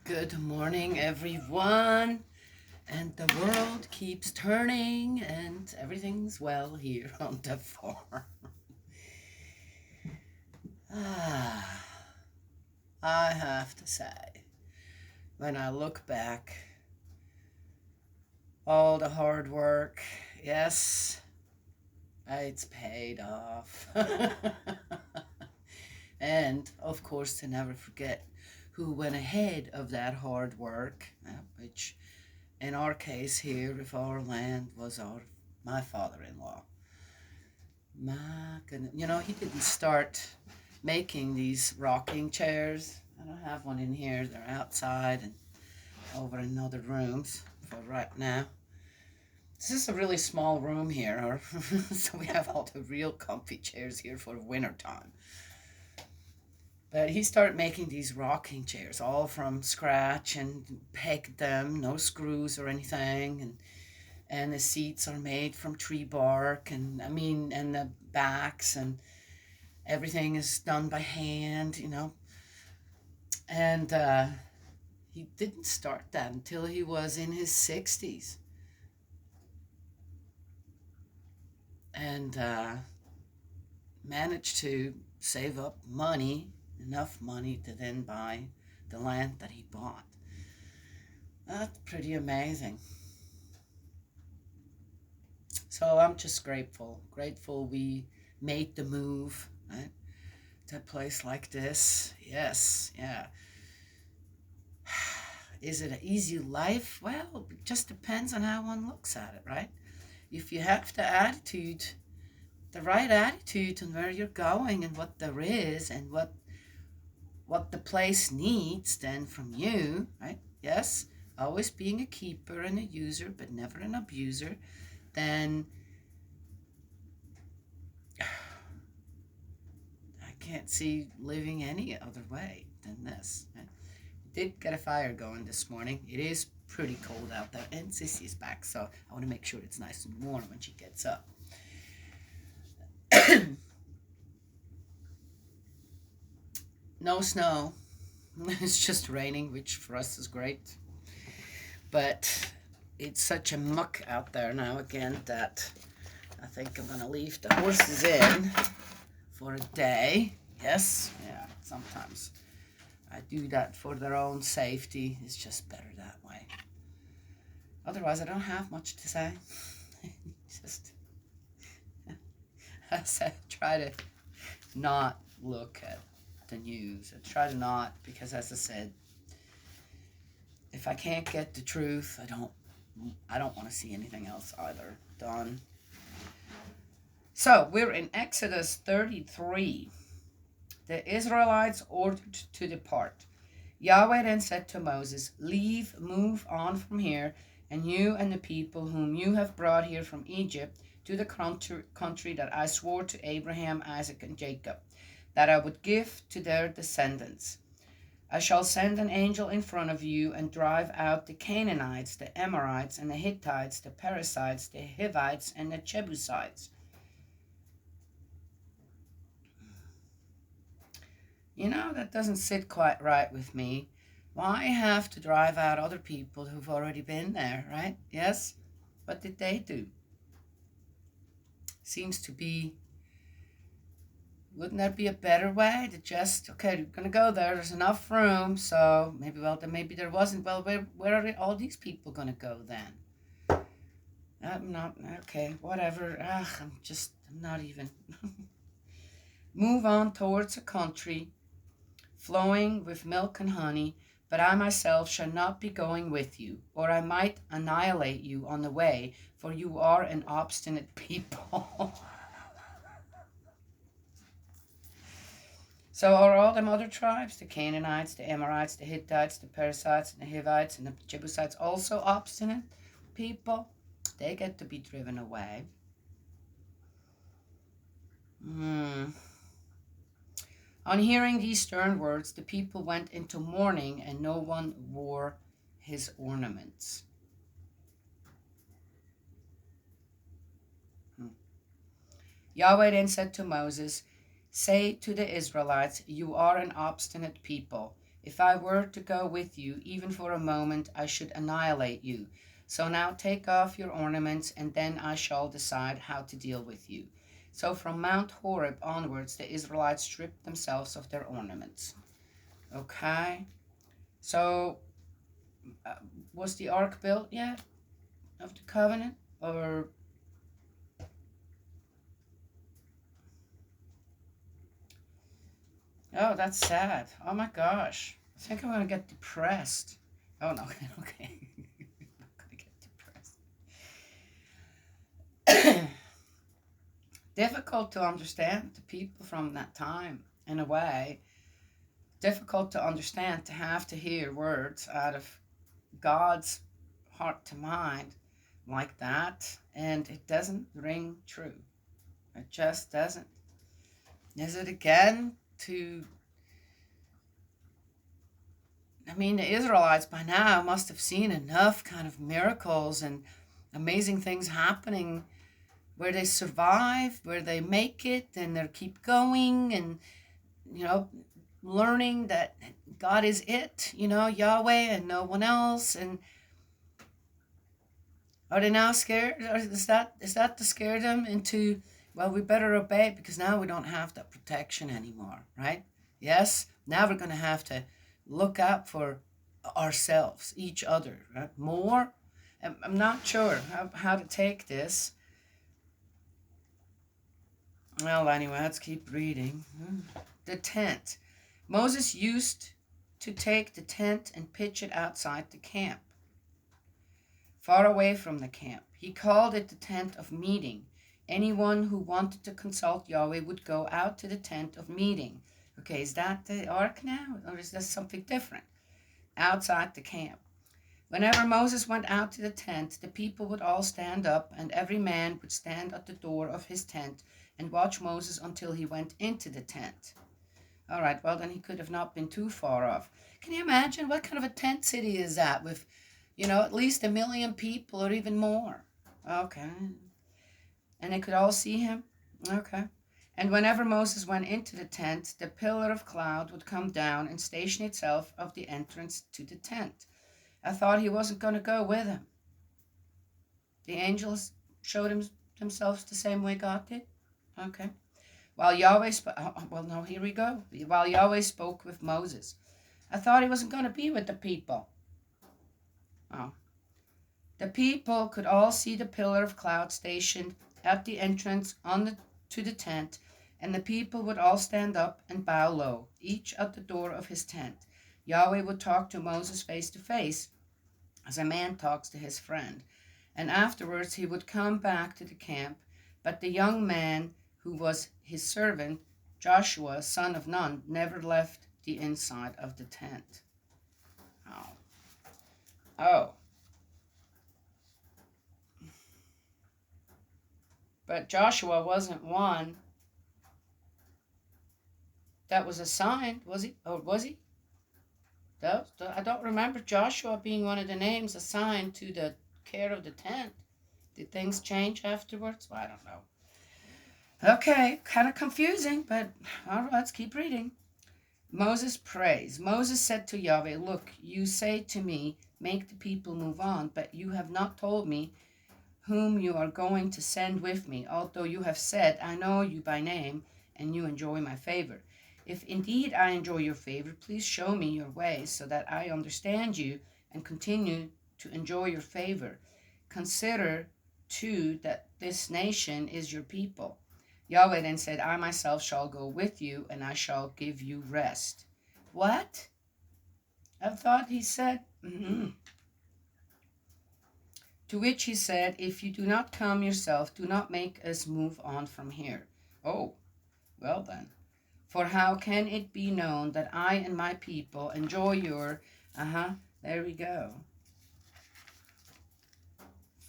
Good morning, everyone. And the world keeps turning, and everything's well here on the farm. Ah, I have to say, when I look back, all the hard work, yes, it's paid off. And, of course, to never forget who went ahead of that hard work, which in our case here with our land was my father-in-law. My goodness, he didn't start making these rocking chairs. I don't have one in here. They're outside and over in other rooms for right now. This is a really small room here, so we have all the real comfy chairs here for winter time. But he started making these rocking chairs all from scratch and pegged them, no screws or anything, and the seats are made from tree bark, and the backs and everything is done by hand. And he didn't start that until he was in his 60s. And managed to save up money, enough money to then buy the land that he bought. That's pretty amazing. So I'm just grateful we made the move, right, to a place like this. Yes, yeah. Is it an easy life? Well, it just depends on how one looks at it, right? If you have the right attitude on where you're going and what there is and what the place needs then from you, right? Yes, always being a keeper and a user, but never an abuser, then I can't see living any other way than this. Right? Did get a fire going this morning. It is pretty cold out there, and Sissy's back, so I want to make sure it's nice and warm when she gets up. No snow. It's just raining, which for us is great. But it's such a muck out there now again that I think I'm going to leave the horses in for a day. Yes, yeah, sometimes I do that for their own safety. It's just better that way. Otherwise, I don't have much to say. Just I try to not look at the news. I try to not, because as I said, if I can't get the truth, I don't want to see anything else either. Done. So we're in Exodus 33. The Israelites ordered to depart. Yahweh then said to Moses, "Leave, move on from here, and you and the people whom you have brought here from Egypt to the country that I swore to Abraham, Isaac, and Jacob, that I would give to their descendants. I shall send an angel in front of you and drive out the Canaanites, the Amorites, and the Hittites, the Perizzites, the Hivites, and the Jebusites." That doesn't sit quite right with me. Why have to drive out other people who've already been there, right? Yes? What did they do? Seems to be, wouldn't that be a better way to just, okay, we're going to go there. There's enough room. So maybe there wasn't. Well, where are all these people going to go then? I'm not, okay, whatever. I'm not even. Move on towards a country flowing with milk and honey, but I myself shall not be going with you, or I might annihilate you on the way, for you are an obstinate people. So are all them other tribes, the Canaanites, the Amorites, the Hittites, the Perizzites, and the Hivites, and the Jebusites, also obstinate people? They get to be driven away. On hearing these stern words, the people went into mourning, and no one wore his ornaments. Yahweh then said to Moses, "Say to the Israelites, you are an obstinate people. If I were to go with you, even for a moment, I should annihilate you. So now take off your ornaments, and then I shall decide how to deal with you. So from Mount Horeb onwards, the Israelites stripped themselves of their ornaments. Okay? So, uh, was the ark built yet of the covenant? Or, oh, that's sad. Oh my gosh. I think I'm going to get depressed. Oh no, okay. I'm not going to get depressed. Difficult to understand the people from that time, in a way. Difficult to understand to have to hear words out of God's heart to mind like that, and it doesn't ring true. It just doesn't. Is it again to. I mean, the Israelites by now must have seen enough kind of miracles and amazing things happening where they survive, where they make it, and they keep going, and, you know, learning that God is it, Yahweh and no one else. And are they now scared? Or is that to scare them into, well, we better obey because now we don't have that protection anymore, right? Yes, now we're going to have to look out for ourselves, each other, right? More. I'm not sure how to take this. Well, anyway, let's keep reading. The tent. Moses used to take the tent and pitch it outside the camp, far away from the camp. He called it the tent of meeting. Anyone who wanted to consult Yahweh would go out to the tent of meeting. Okay, is that the ark now, or is this something different? Outside the camp. Whenever Moses went out to the tent, the people would all stand up, and every man would stand at the door of his tent and watch Moses until he went into the tent. All right, well, then he could have not been too far off. Can you imagine what kind of a tent city is that with, at least 1 million people or even more? Okay. And they could all see him? Okay. And whenever Moses went into the tent, the pillar of cloud would come down and station itself at the entrance to the tent. I thought he wasn't going to go with him. The angels showed themselves the same way God did? Okay. While Yahweh here we go. While Yahweh spoke with Moses. I thought he wasn't going to be with the people. Oh. The people could all see the pillar of cloud stationed at the entrance to the tent, and the people would all stand up and bow low, each at the door of his tent. Yahweh would talk to Moses face to face, as a man talks to his friend, and afterwards he would come back to the camp, but the young man who was his servant, Joshua, son of Nun, never left the inside of the tent. Oh. But Joshua wasn't one that was assigned, was he? Or was he? I don't remember Joshua being one of the names assigned to the care of the tent. Did things change afterwards? Well, I don't know. Okay, kind of confusing, but all right, let's keep reading. Moses prays. Moses said to Yahweh, "Look, you say to me, make the people move on, but you have not told me whom you are going to send with me, although you have said, I know you by name, and you enjoy my favor. If indeed I enjoy your favor, please show me your ways so that I understand you and continue to enjoy your favor. Consider, too, that this nation is your people." Yahweh then said, "I myself shall go with you, and I shall give you rest." What? I thought he said, To which he said, "If you do not come yourself, do not make us move on from here." Oh, well then. For how can it be known that I and my people enjoy your, there we go,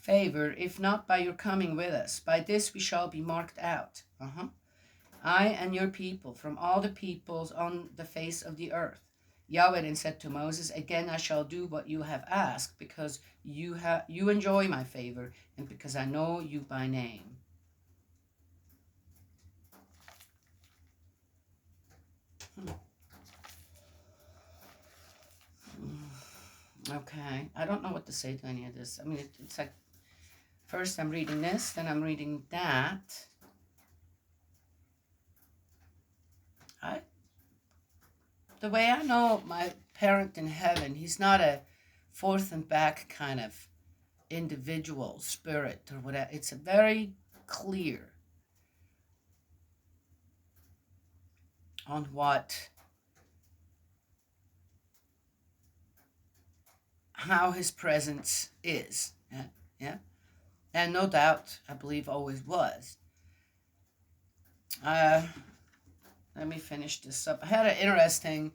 favor, if not by your coming with us? By this we shall be marked out. I and your people from all the peoples on the face of the earth. Yahweh then said to Moses, "Again I shall do what you have asked, because you enjoy my favor, and because I know you by name." Okay. I don't know what to say to any of this. I mean, it's like first I'm reading this, then I'm reading that. I, the way I know my parent in heaven, he's not a forth and back kind of individual spirit or whatever. It's a very clear on what, how his presence is. Yeah, yeah. And no doubt, I believe always was. Uh, Let me finish this up. I had an interesting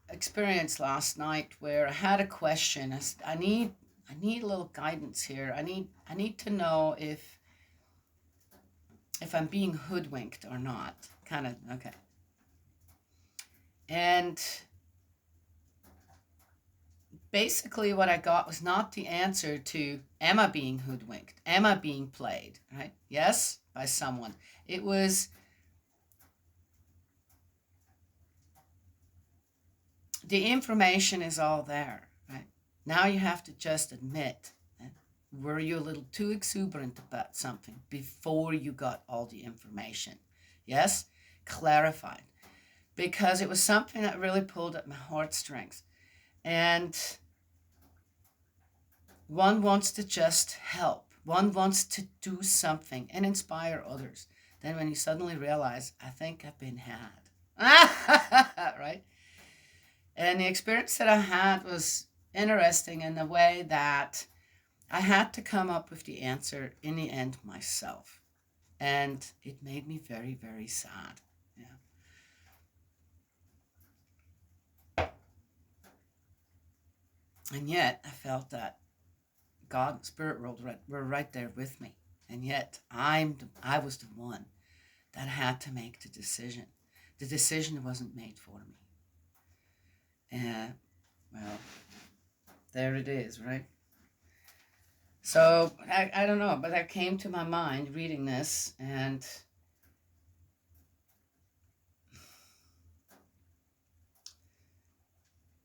experience last night where I had a question. I need a little guidance here. I need to know if I'm being hoodwinked or not. Kind of okay. And basically what I got was not the answer to am I being hoodwinked? Am I being played? Right? Yes, by someone. It was the information is all there, right? Now you have to just admit, were you a little too exuberant about something before you got all the information? Yes? Clarified. Because it was something that really pulled at my heartstrings. And one wants to just help. One wants to do something and inspire others. Then when you suddenly realize, I think I've been had. Right? And the experience that I had was interesting in the way that I had to come up with the answer in the end myself. And it made me very, very sad. Yeah. And yet I felt that God and spirit world were right there with me. And yet I was the one that had to make the decision. The decision wasn't made for me. And well, there it is, right? So I don't know, but that came to my mind reading this, and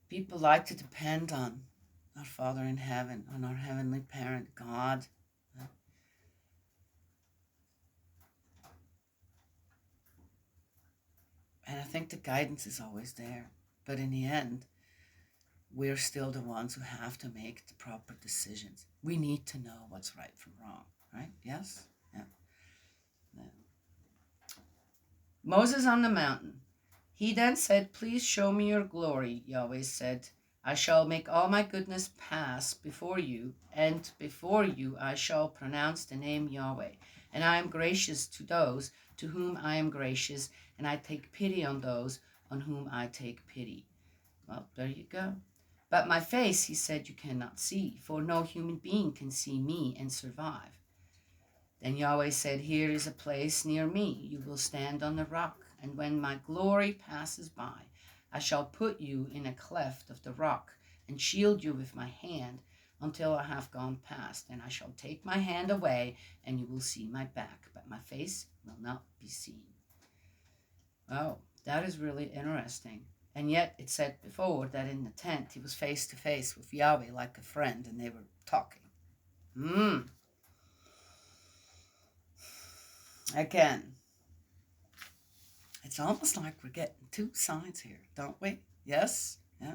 people like to depend on our Father in heaven, on our heavenly parent, God. And I think the guidance is always there. But in the end, we're still the ones who have to make the proper decisions. We need to know what's right from wrong, right? Yes? Yeah. Yeah. Moses on the mountain. He then said, Please show me your glory, Yahweh said. I shall make all my goodness pass before you, and before you I shall pronounce the name Yahweh. And I am gracious to those to whom I am gracious, and I take pity on those on whom I take pity. Well, there you go. But my face, he said, you cannot see, for no human being can see me and survive. Then Yahweh said, Here is a place near me. You will stand on the rock, and when my glory passes by, I shall put you in a cleft of the rock and shield you with my hand until I have gone past. And I shall take my hand away, and you will see my back, but my face will not be seen. Oh, that is really interesting. And yet it said before that in the tent he was face to face with Yahweh like a friend, and they were talking. Again, it's almost like we're getting two sides here, don't we? Yes? Yeah.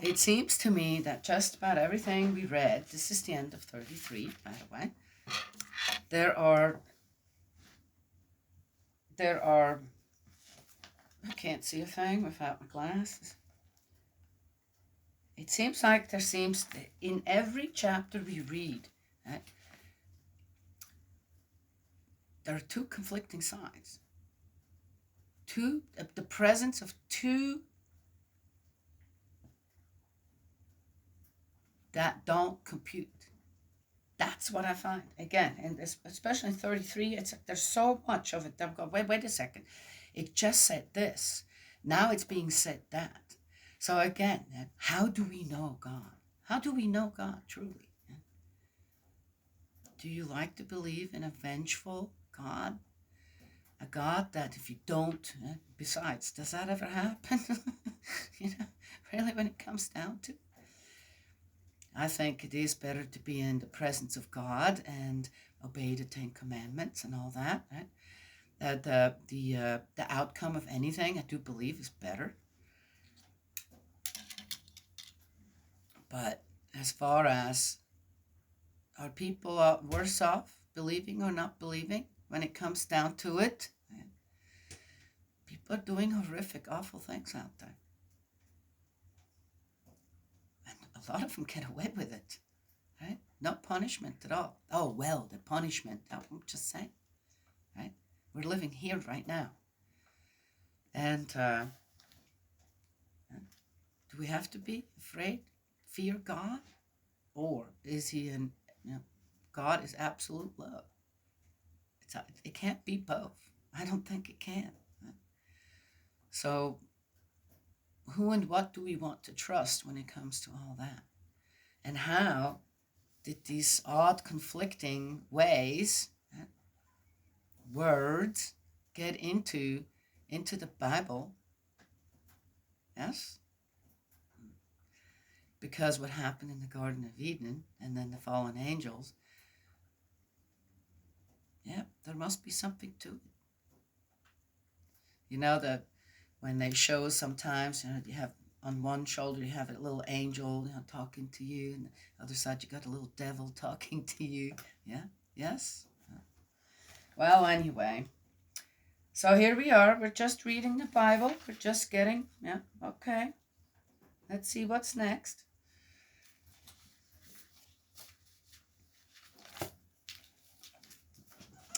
It seems to me that just about everything we read, this is the end of 33, by the way, there are, I can't see a thing without my glasses. It seems like in every chapter we read, there are two conflicting sides. The presence of two that don't compute. That's what I find again, and especially in 33. It's there's so much of it. I'm going, wait a second. It just said this. Now it's being said that. So again, how do we know God? How do we know God truly? Do you like to believe in a vengeful God? A God that if you don't, besides, does that ever happen? really, when it comes down to it. I think it is better to be in the presence of God and obey the Ten Commandments and all that, right? The outcome of anything, I do believe, is better. But as far as are people worse off believing or not believing when it comes down to it? People are doing horrific, awful things out there. And a lot of them get away with it, right? No punishment at all. Oh, well, the punishment, I'm just saying, right? We're living here right now. And do we have to be afraid, fear God? Or is he in, God is absolute love. It can't be both. I don't think it can. So who and what do we want to trust when it comes to all that? And how did these odd conflicting ways, words, get into the Bible? Yes? Because what happened in the Garden of Eden and then the fallen angels, there must be something to it. You know that when they show sometimes, you have on one shoulder you have a little angel, talking to you, and the other side you got a little devil talking to you. Yeah? Yes? Well, anyway. So here we are. We're just reading the Bible. We're just getting, okay. Let's see what's next.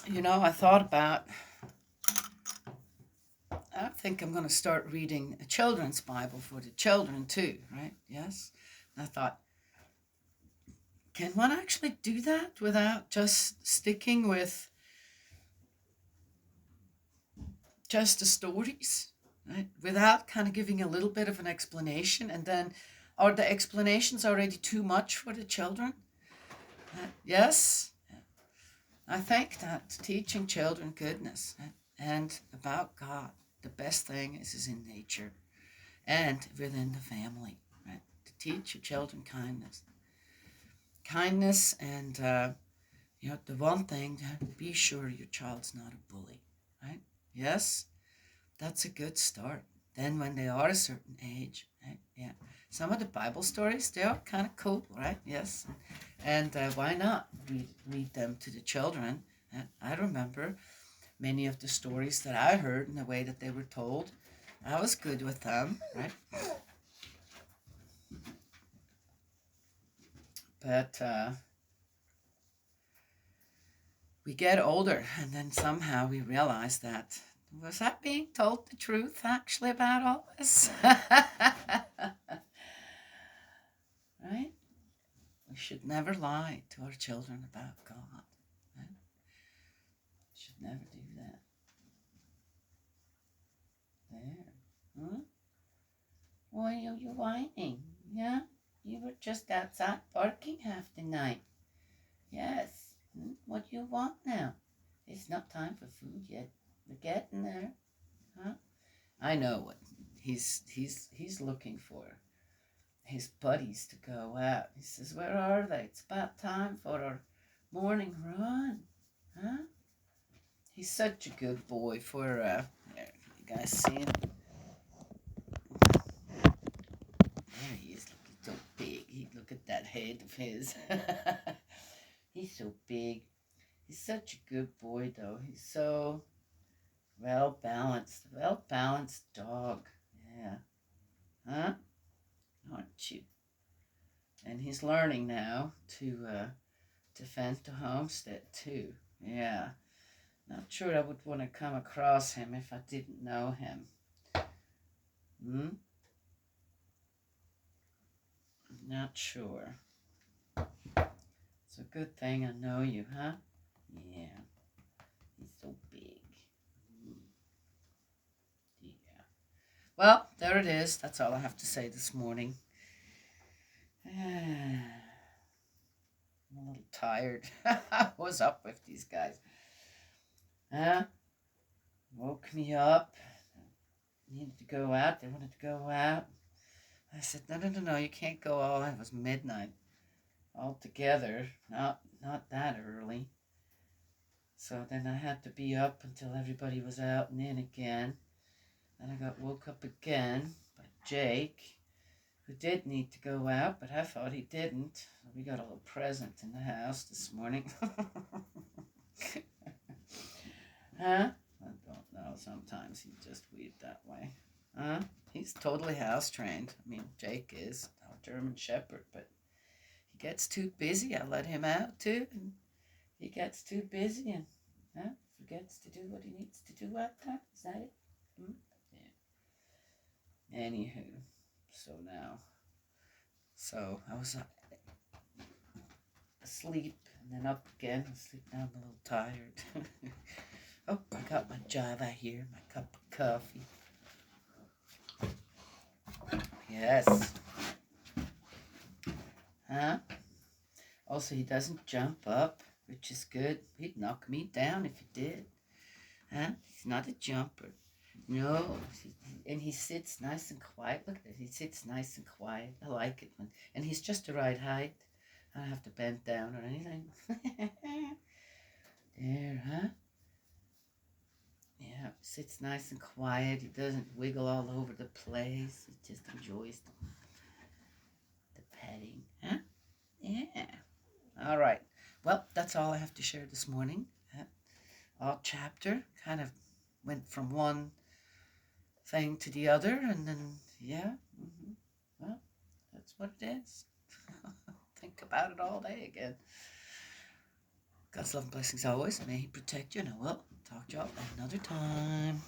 I thought about, I think I'm going to start reading a children's Bible for the children too, right? Yes? And I thought, can one actually do that without just sticking with just the stories, right? Without kind of giving a little bit of an explanation, and then are the explanations already too much for the children? Yes? I think that teaching children goodness and about God, the best thing is in nature and within the family, right? To teach your children kindness. Kindness and, the one thing, be sure your child's not a bully, right? Yes? That's a good start. Then when they are a certain age, right? Yeah. Some of the Bible stories, they are kind of cool, right? Yes. And why not read them to the children? I remember many of the stories that I heard and the way that they were told. I was good with them, right? But we get older, and then somehow we realize that, was I being told the truth actually about all this? Right? We should never lie to our children about God. Right? We should never do that. There. Huh? Why are you whining? Yeah? You were just outside barking half the night. Yes. What do you want now? It's not time for food yet. We're getting there. Huh? I know what he's looking for. His buddies to go out. He says, where are they? It's about time for our morning run. Huh? He's such a good boy for, there, you guys see him? There he is, looking so big. Look at that head of his. He's so big. He's such a good boy, though. He's so well-balanced dog. Yeah. Huh? Aren't you? And he's learning now to fence the homestead too. Yeah. Not sure I would want to come across him if I didn't know him. Not sure. It's a good thing I know you, huh? Yeah. He's so big. Yeah. Well, there it is. That's all I have to say this morning. I'm a little tired. What's up with these guys? Huh? Woke me up. Needed to go out. They wanted to go out. I said, no, no, no, no, you can't go all. It was midnight altogether. Not that early. So then I had to be up until everybody was out and in again. Then I got woke up again by Jake, who did need to go out, but I thought he didn't. So we got a little present in the house this morning. Huh? I don't know. Sometimes he's just weird that way. Huh? He's totally house trained. I mean, Jake is our German Shepherd, but he gets too busy. I let him out too, and he gets too busy and forgets to do what he needs to do at time. Is that it? Hmm? Yeah. Anywho, so I was asleep and then up again. Asleep now. I'm a little tired. Oh, I got my Java here, my cup of coffee. Yes. Huh? Also, he doesn't jump up, which is good. He'd knock me down if he did. Huh? He's not a jumper. No. And he sits nice and quiet. Look at it. He sits nice and quiet. I like it. And he's just the right height. I don't have to bend down or anything. There, huh? Yeah, sits nice and quiet. He doesn't wiggle all over the place. He just enjoys the petting. Huh? Yeah. All right. Well, that's all I have to share this morning. All chapter kind of went from one thing to the other, and then, yeah. Well, that's what it is. Think about it all day again. God's love and blessings always. May He protect you, and I will talk to y'all another time.